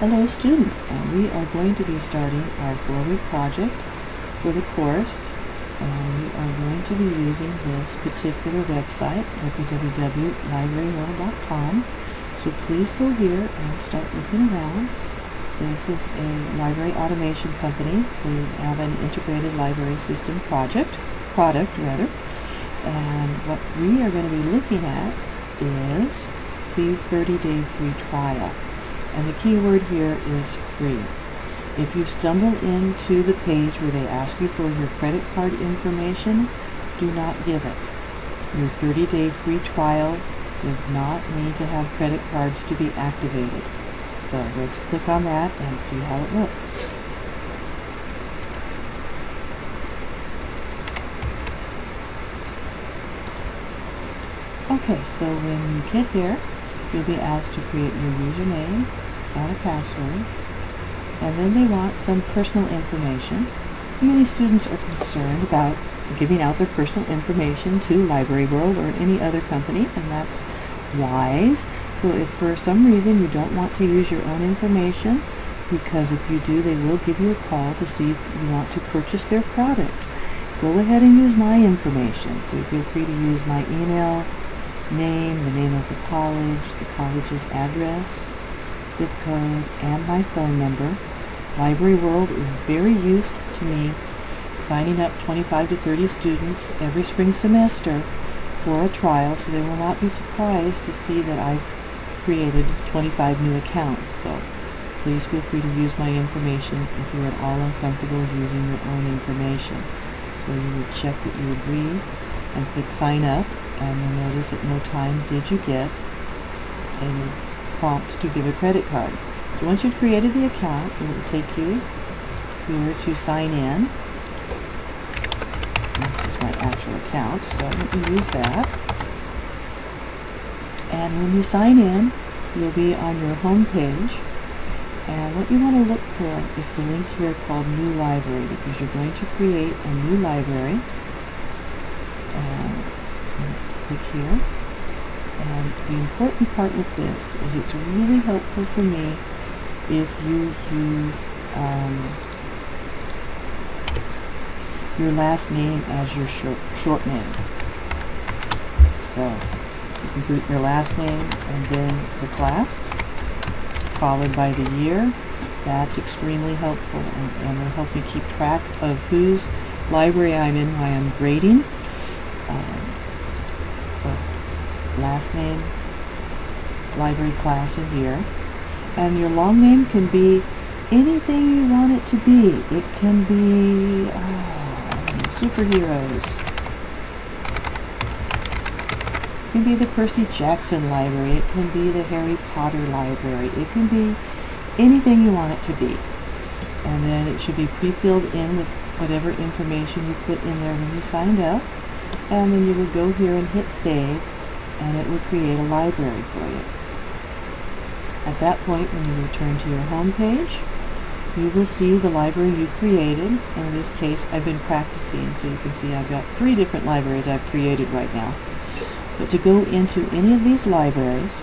Hello students, and we are going to be starting our 4-week project for the course, and we are going to be using this particular website, www.libraryworld.com. So please go here and start looking around. This is a library automation company. They have an integrated library system product, and what we are going to be looking at is the 30-day free trial. And the key word here is free. If you stumble into the page where they ask you for your credit card information, do not give it. Your 30-day free trial does not need to have credit cards to be activated. So let's click on that and see how it looks. Okay, so when you get here, you'll be asked to create your username and a password, and then they want some personal information. Many students are concerned about giving out their personal information to Library World or any other company, and that's wise. So if for some reason you don't want to use your own information, because if you do, they will give you a call to see if you want to purchase their product, go ahead and use my information. So feel free to use my email, name, the name of the college's address, zip code, and my phone number. Library World is very used to me signing up 25 to 30 students every spring semester for a trial, so they will not be surprised to see that I've created 25 new accounts. So please feel free to use my information if you're at all uncomfortable using your own information. So you would check that you agree and click sign up, and you'll notice at no time did you get a prompt to give a credit card. So once you've created the account, it will take you here to sign in. This is my actual account, so let me use that. And when you sign in, you'll be on your home page, and what you want to look for is the link here called New Library, because you're going to create a new library. And click here. And the important part with this is it's really helpful for me if you use your last name as your short name. So you can put your last name and then the class, followed by the year. That's extremely helpful and will help me keep track of whose library I'm in while I'm grading. So last name, library, class, and year. And your long name can be anything you want it to be. It can be superheroes. It can be the Percy Jackson Library. It can be the Harry Potter Library. It can be anything you want it to be. And then it should be pre-filled in with whatever information you put in there when you signed up. And then you would go here and hit save, and it will create a library for you. At that point, when you return to your home page, you will see the library you created. In this case, I've been practicing, so you can see I've got 3 different libraries I've created right now. But to go into any of these libraries,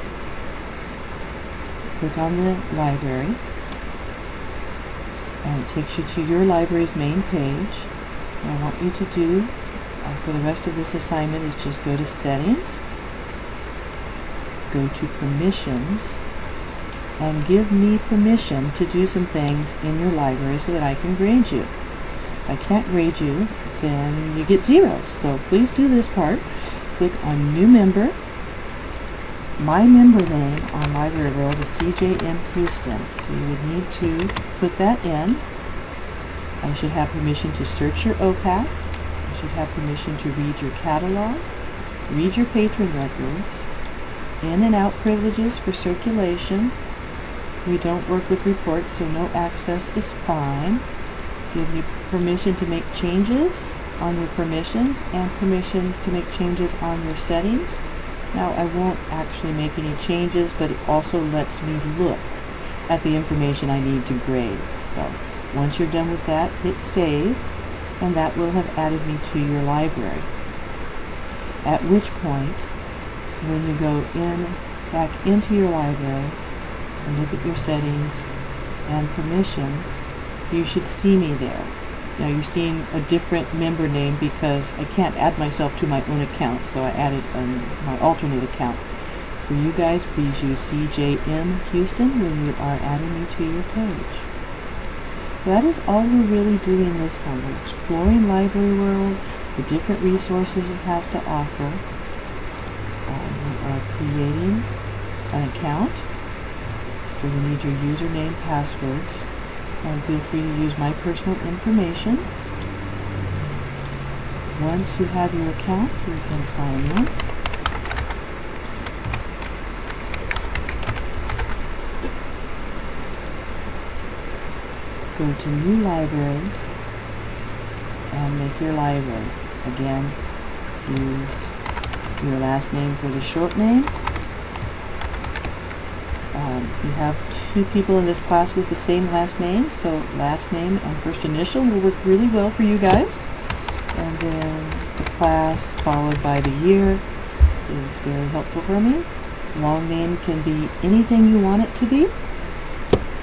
click on the library, and it takes you to your library's main page. What I want you to do for the rest of this assignment is just go to Settings, go to Permissions, and give me permission to do some things in your library so that I can grade you. If I can't grade you, then you get zeros. So please do this part. Click on New Member. My member name on Library World is CJM Houston, so you would need to put that in. I should have permission to search your OPAC. I should have permission to read your catalog, read your patron records, in and out privileges for circulation. We don't work with reports, so no access is fine. Give you permission to make changes on your permissions and permissions to make changes on your settings. Now I won't actually make any changes, but it also lets me look at the information I need to grade. So once you're done with that, hit save, and that will have added me to your library. At which point, when you go back into your library and look at your settings, and permissions, you should see me there. Now you're seeing a different member name because I can't add myself to my own account, so I added my alternate account. For you guys, please use CJM Houston when you are adding me to your page. That is all we're really doing this time. We're exploring Library World, the different resources it has to offer. We are creating an account, so we need your username, passwords, and feel free to use my personal information. Once you have your account, you can sign in. Go to New Libraries and make your library. Again, use your last name for the short name. You have two people in this class with the same last name, so last name and first initial will work really well for you guys. And then the class followed by the year is very helpful for me. Long name can be anything you want it to be.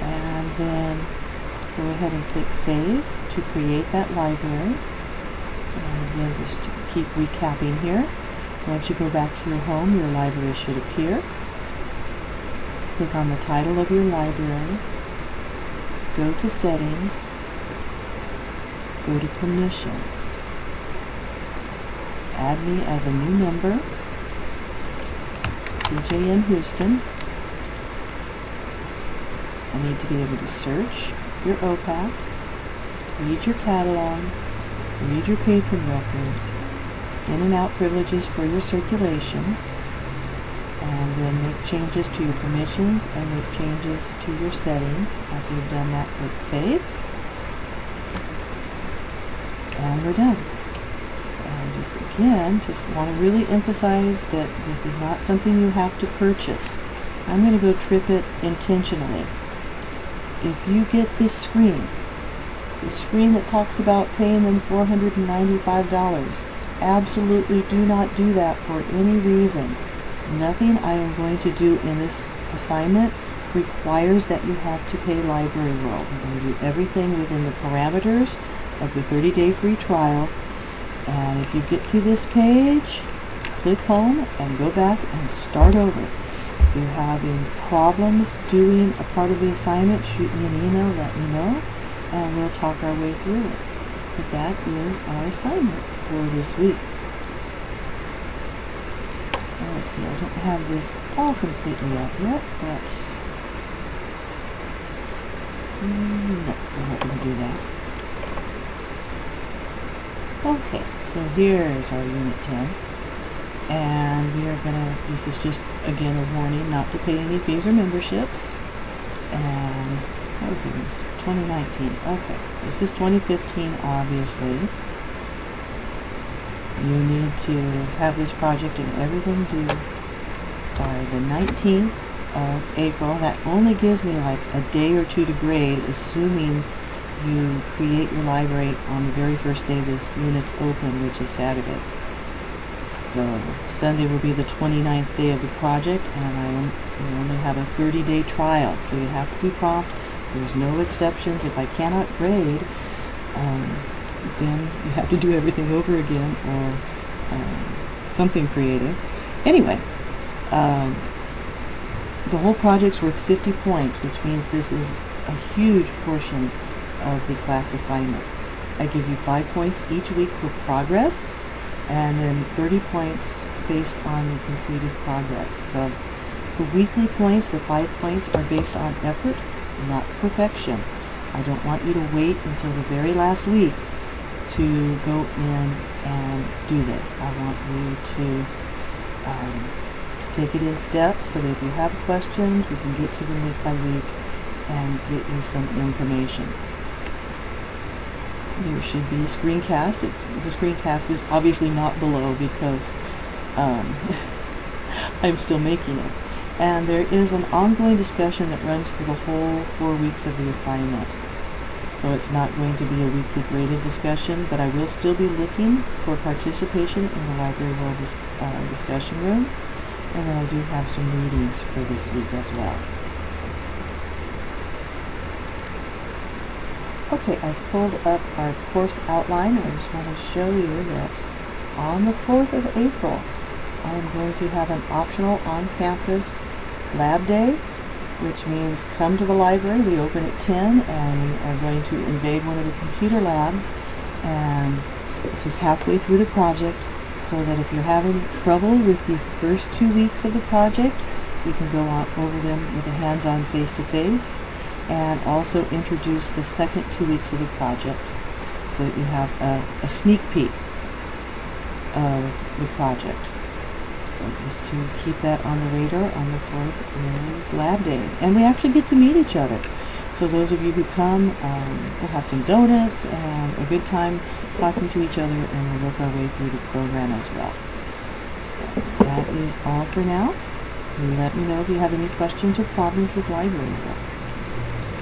And then go ahead and click Save to create that library. And again, just to keep recapping here, once you go back to your home, your library should appear. Click on the title of your library, go to Settings, go to Permissions, add me as a new member, CJM Houston. I need to be able to search your OPAC, read your catalog, read your patron records, in and out privileges for your circulation, and then make changes to your permissions and make changes to your settings. After you've done that, click Save. And we're done. And just want to really emphasize that this is not something you have to purchase. I'm going to go trip it intentionally. If you get this screen, the screen that talks about paying them $495, absolutely do not do that for any reason. Nothing I am going to do in this assignment requires that you have to pay Library World. We're going to do everything within the parameters of the 30-day free trial. And if you get to this page, click Home and go back and start over. If you're having problems doing a part of the assignment, shoot me an email, let me know, and we'll talk our way through it. But that is our assignment for this week. Let's see, I don't have this all completely up yet, but no, we're not going to do that. Okay, so here's our Unit 10, and we are going to, this is just, again, a warning not to pay any fees or memberships, and, oh goodness, 2019, okay, this is 2015, obviously. You need to have this project and everything due by the 19th of April. That only gives me like a day or two to grade, assuming you create your library on the very first day this unit's open, which is Saturday. So Sunday will be the 29th day of the project, and we only have a 30-day trial, so you have to be prompt. There's no exceptions. If I cannot grade, then you have to do everything over again, or something creative. Anyway, the whole project's worth 50 points, which means this is a huge portion of the class assignment. I give you 5 points each week for progress, and then 30 points based on the completed progress. So the weekly points, the 5 points, are based on effort, not perfection. I don't want you to wait until the very last week to go in and do this. I want you to take it in steps so that if you have questions, we can get to them week by week and get you some information. There should be a screencast. The screencast is obviously not below because I'm still making it. And there is an ongoing discussion that runs for the whole 4 weeks of the assignment. So it's not going to be a weekly graded discussion, but I will still be looking for participation in the Library World discussion room. And then I do have some readings for this week as well. Okay, I've pulled up our course outline, and I just want to show you that on the 4th of April, I am going to have an optional on-campus lab day, which means come to the library. We open at 10, and we are going to invade one of the computer labs, and this is halfway through the project, so that if you're having trouble with the first 2 weeks of the project, we can go on over them with a hands-on face-to-face, and also introduce the second 2 weeks of the project, so that you have a sneak peek of the project. So just to keep that on the radar, on the 4th is Lab Day. And we actually get to meet each other. So those of you who come, we'll have some donuts and a good time talking to each other, and we'll work our way through the program as well. So that is all for now. Let me know if you have any questions or problems with library work.